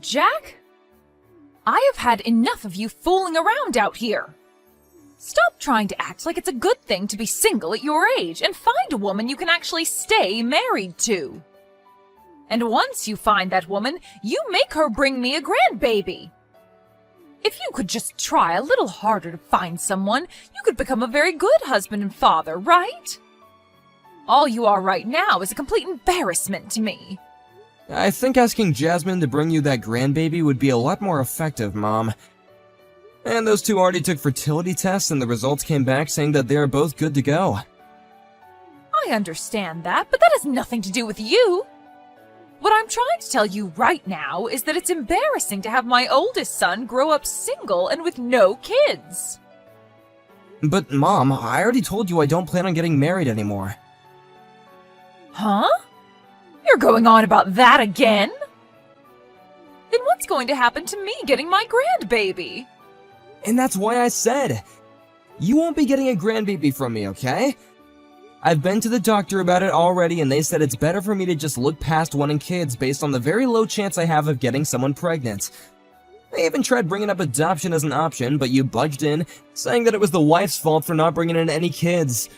Jack? I have had enough of you fooling around out here. Stop trying to act like it's a good thing to be single at your age and find a woman you can actually stay married to. And once you find that woman, you make her bring me a grandbaby. If you could just try a little harder to find someone, you could become a very good husband and father, right? All you are right now is a complete embarrassment to me. I think asking Jasmine to bring you that grandbaby would be a lot more effective, Mom. And those two already took fertility tests and the results came back saying that they are both good to go. I understand that, but that has nothing to do with you. What I'm trying to tell you right now is that it's embarrassing to have my oldest son grow up single and with no kids. But Mom, I already told you I don't plan on getting married anymore. Huh? You're going on about that again? Then what's going to happen to me getting my grandbaby? And that's why I said, you won't be getting a grandbaby from me, okay? I've been to the doctor about it already and they said it's better for me to just look past wanting kids based on the very low chance I have of getting someone pregnant. They even tried bringing up adoption as an option, but you budged in, saying that it was the wife's fault for not bringing in any kids.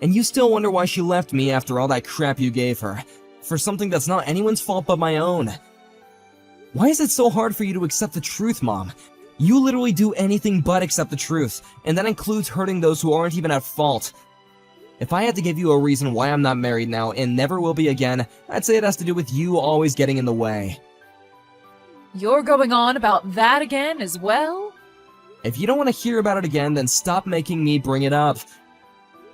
And you still wonder why she left me after all that crap you gave her, for something that's not anyone's fault but my own. Why is it so hard for you to accept the truth, Mom? You literally do anything but accept the truth, and that includes hurting those who aren't even at fault. If I had to give you a reason why I'm not married now and never will be again, I'd say it has to do with you always getting in the way. You're going on about that again as well? If you don't want to hear about it again, then stop making me bring it up.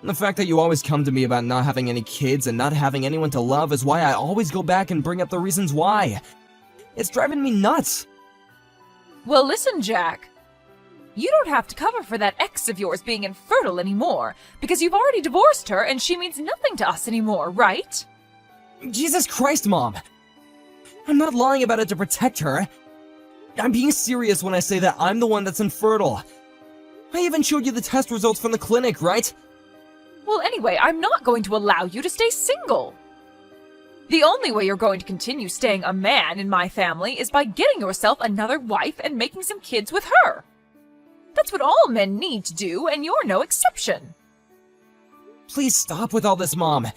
The fact that you always come to me about not having any kids and not having anyone to love is why I always go back and bring up the reasons why. It's driving me nuts. Well, listen, Jack. You don't have to cover for that ex of yours being infertile anymore, because you've already divorced her and she means nothing to us anymore, right? Jesus Christ, Mom! I'm not lying about it to protect her. I'm being serious when I say that I'm the one that's infertile. I even showed you the test results from the clinic, right? Well, anyway, I'm not going to allow you to stay single. The only way you're going to continue staying a man in my family is by getting yourself another wife and making some kids with her. That's what all men need to do, and you're no exception. Please stop with all this, Mom.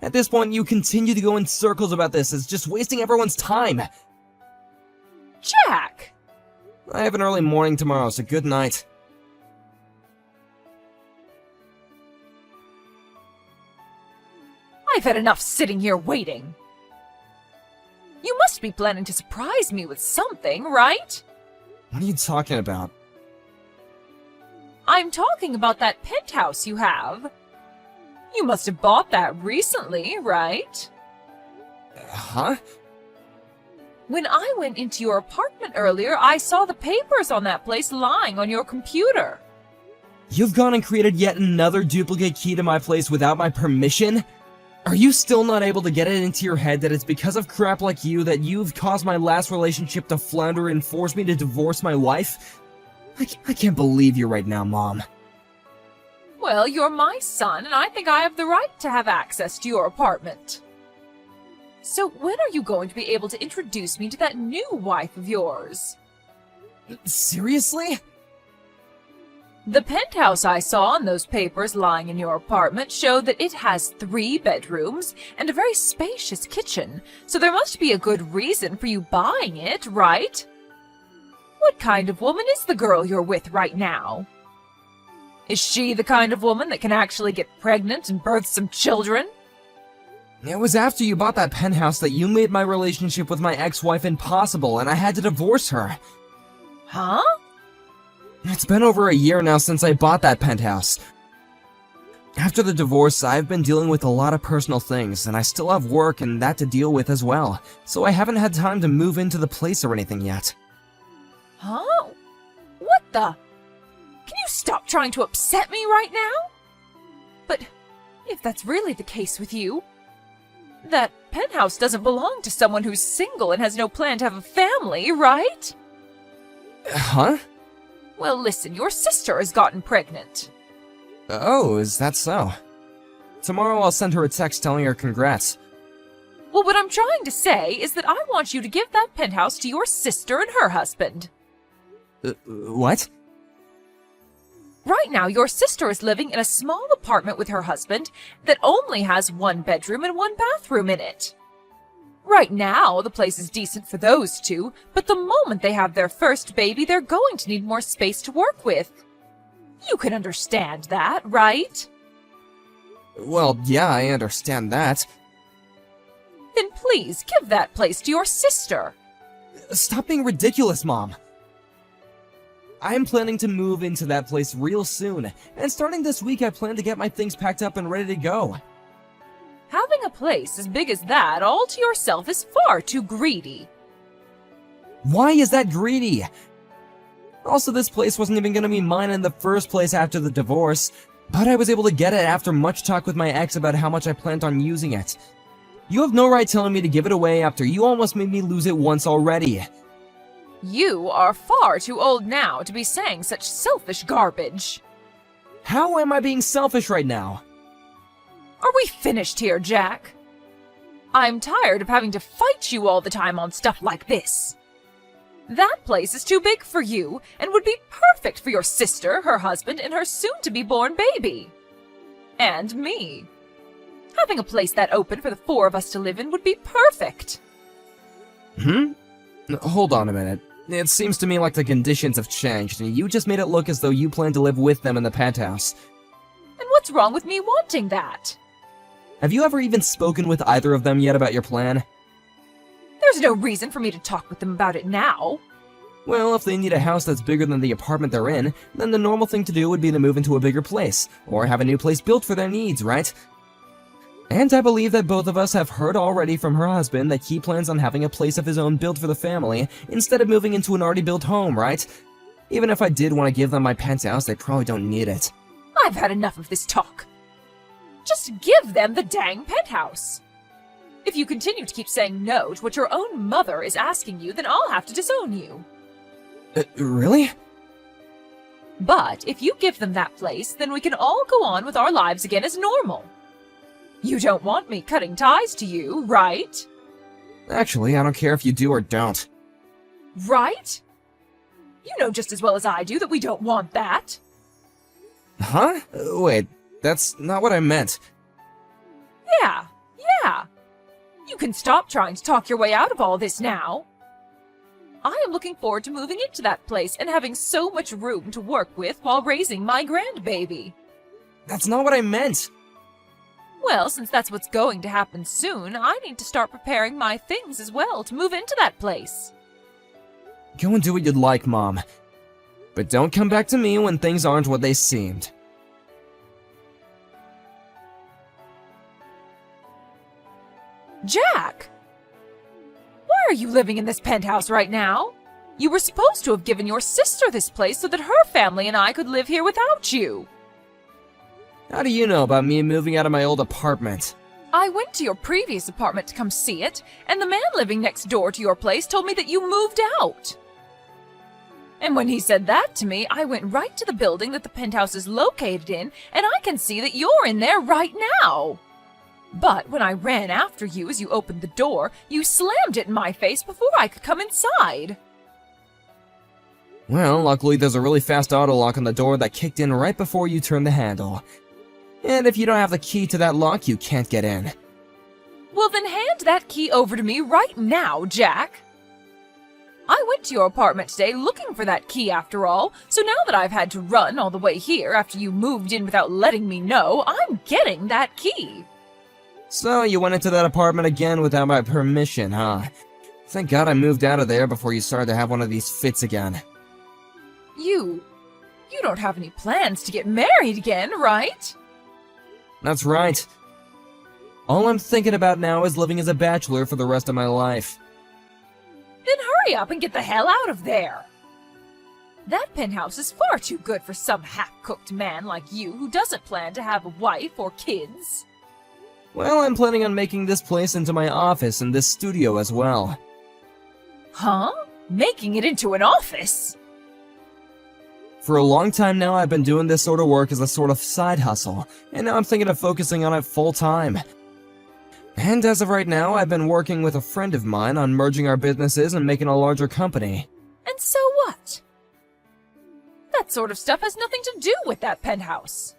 At this point, you continue to go in circles about this. It's just wasting everyone's time. Jack! I have an early morning tomorrow, so good night. I've had enough sitting here waiting. You must be planning to surprise me with something, right? What are you talking about? I'm talking about that penthouse you have. You must have bought that recently, right? Huh? When I went into your apartment earlier, I saw the papers on that place lying on your computer. You've gone and created yet another duplicate key to my place without my permission? Are you still not able to get it into your head that it's because of crap like you that you've caused my last relationship to flounder and forced me to divorce my wife? I can't believe you right now, Mom. Well, you're my son, and I think I have the right to have access to your apartment. So when are you going to be able to introduce me to that new wife of yours? Seriously? The penthouse I saw in those papers lying in your apartment showed that it has 3 bedrooms and a very spacious kitchen, so there must be a good reason for you buying it, right? What kind of woman is the girl you're with right now? Is she the kind of woman that can actually get pregnant and birth some children? It was after you bought that penthouse that you made my relationship with my ex-wife impossible and I had to divorce her. Huh? It's been over a year now since I bought that penthouse. After the divorce, I've been dealing with a lot of personal things, and I still have work and that to deal with as well, so I haven't had time to move into the place or anything yet. Huh? What the? Can you stop trying to upset me right now? But if that's really the case with you, that penthouse doesn't belong to someone who's single and has no plan to have a family, right? Huh? Well, listen, your sister has gotten pregnant. Oh, is that so? Tomorrow I'll send her a text telling her congrats. Well, what I'm trying to say is that I want you to give that penthouse to your sister and her husband. What? Right now, your sister is living in a small apartment with her husband that only has 1 bedroom and 1 bathroom in it. Right now, the place is decent for those two, but the moment they have their first baby, they're going to need more space to work with. You can understand that, right? Well, yeah, I understand that. Then please give that place to your sister. Stop being ridiculous, Mom. I am planning to move into that place real soon, and starting this week I plan to get my things packed up and ready to go. Having a place as big as that all to yourself is far too greedy. Why is that greedy? Also, this place wasn't even going to be mine in the first place after the divorce, but I was able to get it after much talk with my ex about how much I planned on using it. You have no right telling me to give it away after you almost made me lose it once already. You are far too old now to be saying such selfish garbage. How am I being selfish right now? Are we finished here, Jack? I'm tired of having to fight you all the time on stuff like this. That place is too big for you and would be perfect for your sister, her husband, and her soon-to-be-born baby. And me. Having a place that open for the 4 of us to live in would be perfect. Hold on a minute. It seems to me like the conditions have changed, and you just made it look as though you plan to live with them in the penthouse. And what's wrong with me wanting that? Have you ever even spoken with either of them yet about your plan? There's no reason for me to talk with them about it now. Well, if they need a house that's bigger than the apartment they're in, then the normal thing to do would be to move into a bigger place, or have a new place built for their needs, right? And I believe that both of us have heard already from her husband that he plans on having a place of his own built for the family, instead of moving into an already built home, right? Even if I did want to give them my penthouse, they probably don't need it. I've had enough of this talk. Just give them the dang penthouse. If you continue to keep saying no to what your own mother is asking you, then I'll have to disown you. Really? But if you give them that place, then we can all go on with our lives again as normal. You don't want me cutting ties to you, right? Actually, I don't care if you do or don't. Right? You know just as well as I do that we don't want that. Huh? Wait, that's not what I meant. Yeah. You can stop trying to talk your way out of all this now. I am looking forward to moving into that place and having so much room to work with while raising my grandbaby. That's not what I meant. Well, since that's what's going to happen soon, I need to start preparing my things as well to move into that place. Go and do what you'd like, Mom. But don't come back to me when things aren't what they seemed. Jack! Why are you living in this penthouse right now? You were supposed to have given your sister this place so that her family and I could live here without you. How do you know about me moving out of my old apartment? I went to your previous apartment to come see it, and the man living next door to your place told me that you moved out. And when he said that to me, I went right to the building that the penthouse is located in, and I can see that you're in there right now. But when I ran after you as you opened the door, you slammed it in my face before I could come inside. Well, luckily there's a really fast auto lock on the door that kicked in right before you turned the handle. And if you don't have the key to that lock, you can't get in. Well, then hand that key over to me right now, Jack. I went to your apartment today looking for that key after all, so now that I've had to run all the way here after you moved in without letting me know, I'm getting that key. So you went into that apartment again without my permission, huh? Thank God I moved out of there before you started to have one of these fits again. You don't have any plans to get married again, right? That's right. All I'm thinking about now is living as a bachelor for the rest of my life. Then hurry up and get the hell out of there. That penthouse is far too good for some half-cooked man like you who doesn't plan to have a wife or kids. Well, I'm planning on making this place into my office and this studio as well. Huh? Making it into an office? For a long time now, I've been doing this sort of work as a sort of side hustle, and now I'm thinking of focusing on it full-time. And as of right now, I've been working with a friend of mine on merging our businesses and making a larger company. And so what? That sort of stuff has nothing to do with that penthouse.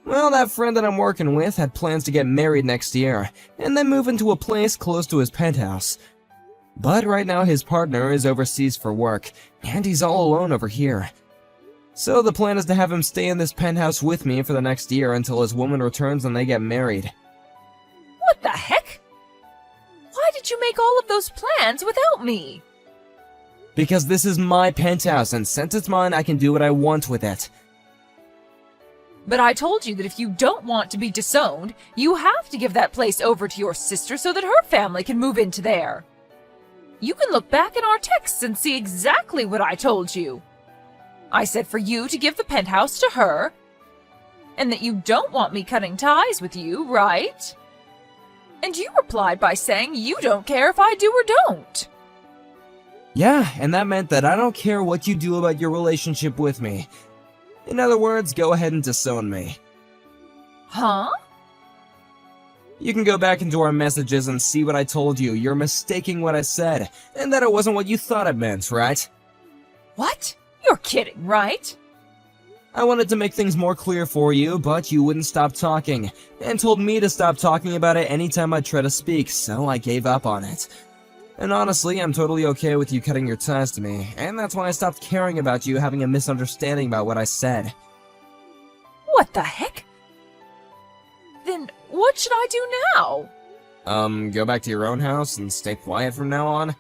Well, that friend that I'm working with had plans to get married next year, and then move into a place close to his penthouse. But right now his partner is overseas for work, and he's all alone over here. So the plan is to have him stay in this penthouse with me for the next year until his woman returns and they get married. What the heck? Why did you make all of those plans without me? Because this is my penthouse, and since it's mine, I can do what I want with it. But I told you that if you don't want to be disowned, you have to give that place over to your sister so that her family can move into there. You can look back in our texts and see exactly what I told you. I said for you to give the penthouse to her, and that you don't want me cutting ties with you, right? And you replied by saying you don't care if I do or don't. Yeah, and that meant that I don't care what you do about your relationship with me. In other words, go ahead and disown me. Huh? You can go back into our messages and see what I told you. You're mistaking what I said, and that it wasn't what you thought it meant, right? What? You're kidding, right? I wanted to make things more clear for you, but you wouldn't stop talking, and told me to stop talking about it anytime I try to speak, so I gave up on it. And honestly, I'm totally okay with you cutting your ties to me, and that's when I stopped caring about you having a misunderstanding about what I said. What the heck? Then what should I do now? Go back to your own house and stay quiet from now on?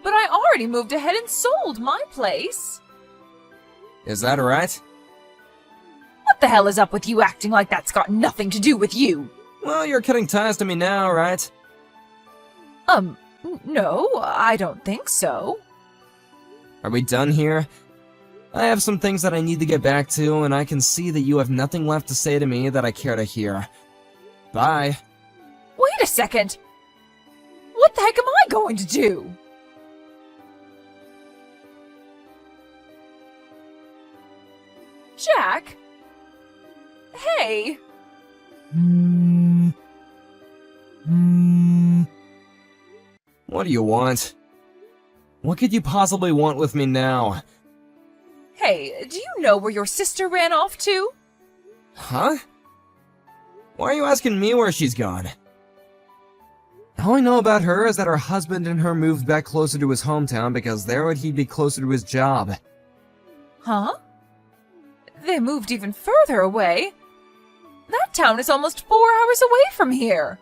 But I already moved ahead and sold my place. Is that right? What the hell is up with you acting like that's got nothing to do with you? Well, you're cutting ties to me now, right? No, I don't think so. Are we done here? I have some things that I need to get back to, and I can see that you have nothing left to say to me that I care to hear. Bye. Wait a second. What the heck am I going to do? Jack? Hey. What do you want? What could you possibly want with me now? Hey, do you know where your sister ran off to? Huh? Why are you asking me where she's gone? All I know about her is that her husband and her moved back closer to his hometown because there would he be closer to his job. Huh? They moved even further away. That town is almost 4 hours away from here.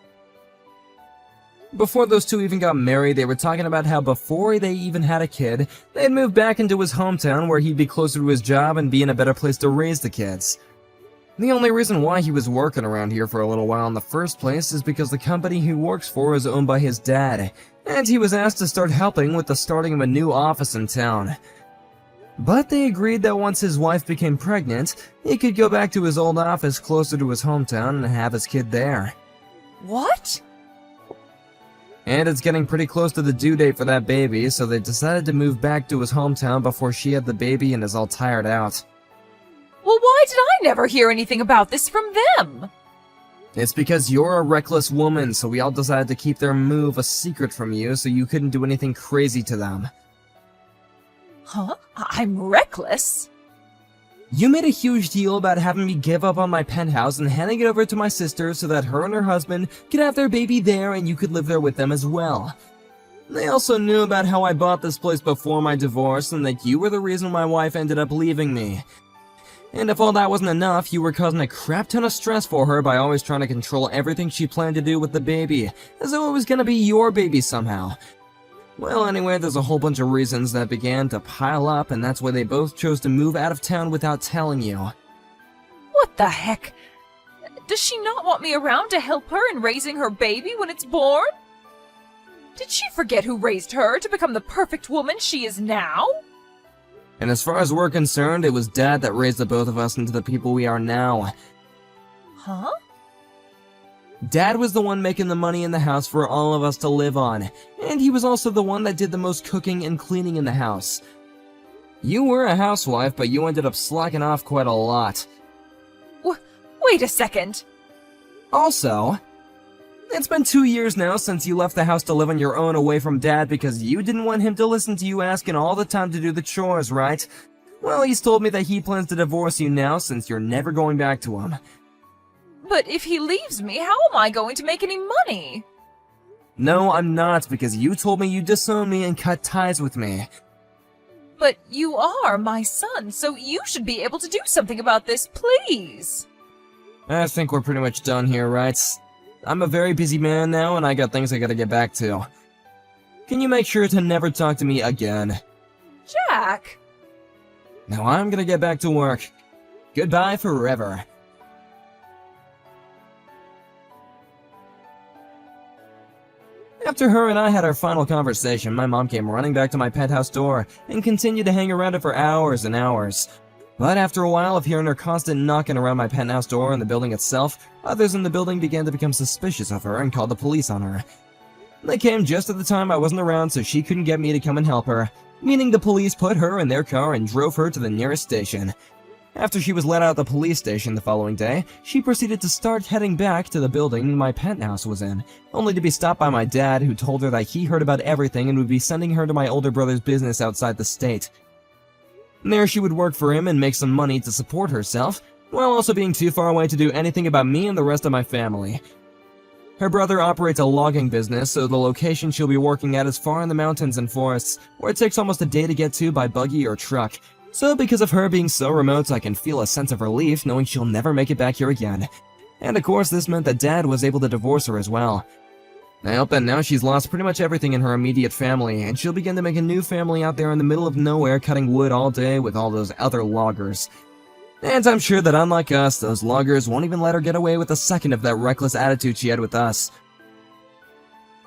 Before those two even got married, they were talking about how before they even had a kid, they'd move back into his hometown where he'd be closer to his job and be in a better place to raise the kids. The only reason why he was working around here for a little while in the first place is because the company he works for is owned by his dad, and he was asked to start helping with the starting of a new office in town. But they agreed that once his wife became pregnant, he could go back to his old office closer to his hometown and have his kid there. What? And it's getting pretty close to the due date for that baby, so they decided to move back to his hometown before she had the baby and is all tired out. Well, why did I never hear anything about this from them? It's because you're a reckless woman, so we all decided to keep their move a secret from you so you couldn't do anything crazy to them. Huh? I'm reckless? You made a huge deal about having me give up on my penthouse and handing it over to my sister so that her and her husband could have their baby there and you could live there with them as well. They also knew about how I bought this place before my divorce and that you were the reason my wife ended up leaving me. And if all that wasn't enough, you were causing a crap ton of stress for her by always trying to control everything she planned to do with the baby, as though it was gonna be your baby somehow. Well, anyway, there's a whole bunch of reasons that began to pile up, and that's why they both chose to move out of town without telling you. What the heck? Does she not want me around to help her in raising her baby when it's born? Did she forget who raised her to become the perfect woman she is now? And as far as we're concerned, it was Dad that raised the both of us into the people we are now. Huh? Dad was the one making the money in the house for all of us to live on, and he was also the one that did the most cooking and cleaning in the house. You were a housewife, but you ended up slacking off quite a lot. Wait a second. Also, It's been 2 years now since you left the house to live on your own away from Dad because you didn't want him to listen to you asking all the time to do the chores, right? Well, he's told me that he plans to divorce you now since you're never going back to him. But if he leaves me, how am I going to make any money? No, I'm not, because you told me you'd disown me and cut ties with me. But you are my son, so you should be able to do something about this, please. I think we're pretty much done here, right? I'm a very busy man now, and I got things I gotta get back to. Can you make sure to never talk to me again? Jack! Now I'm gonna get back to work. Goodbye forever. After her and I had our final conversation, my mom came running back to my penthouse door and continued to hang around it for hours and hours. But after a while of hearing her constant knocking around my penthouse door and the building itself, others in the building began to become suspicious of her and called the police on her. They came just at the time I wasn't around, so she couldn't get me to come and help her, meaning the police put her in their car and drove her to the nearest station. After she was let out of the police station the following day, she proceeded to start heading back to the building my penthouse was in, only to be stopped by my dad, who told her that he heard about everything and would be sending her to my older brother's business outside the state. There she would work for him and make some money to support herself, while also being too far away to do anything about me and the rest of my family. Her brother operates a logging business, so the location she'll be working at is far in the mountains and forests, where it takes almost a day to get to by buggy or truck. So because of her being so remote, I can feel a sense of relief knowing she'll never make it back here again. And of course, this meant that Dad was able to divorce her as well. I hope that now she's lost pretty much everything in her immediate family, and she'll begin to make a new family out there in the middle of nowhere cutting wood all day with all those other loggers. And I'm sure that unlike us, those loggers won't even let her get away with a second of that reckless attitude she had with us.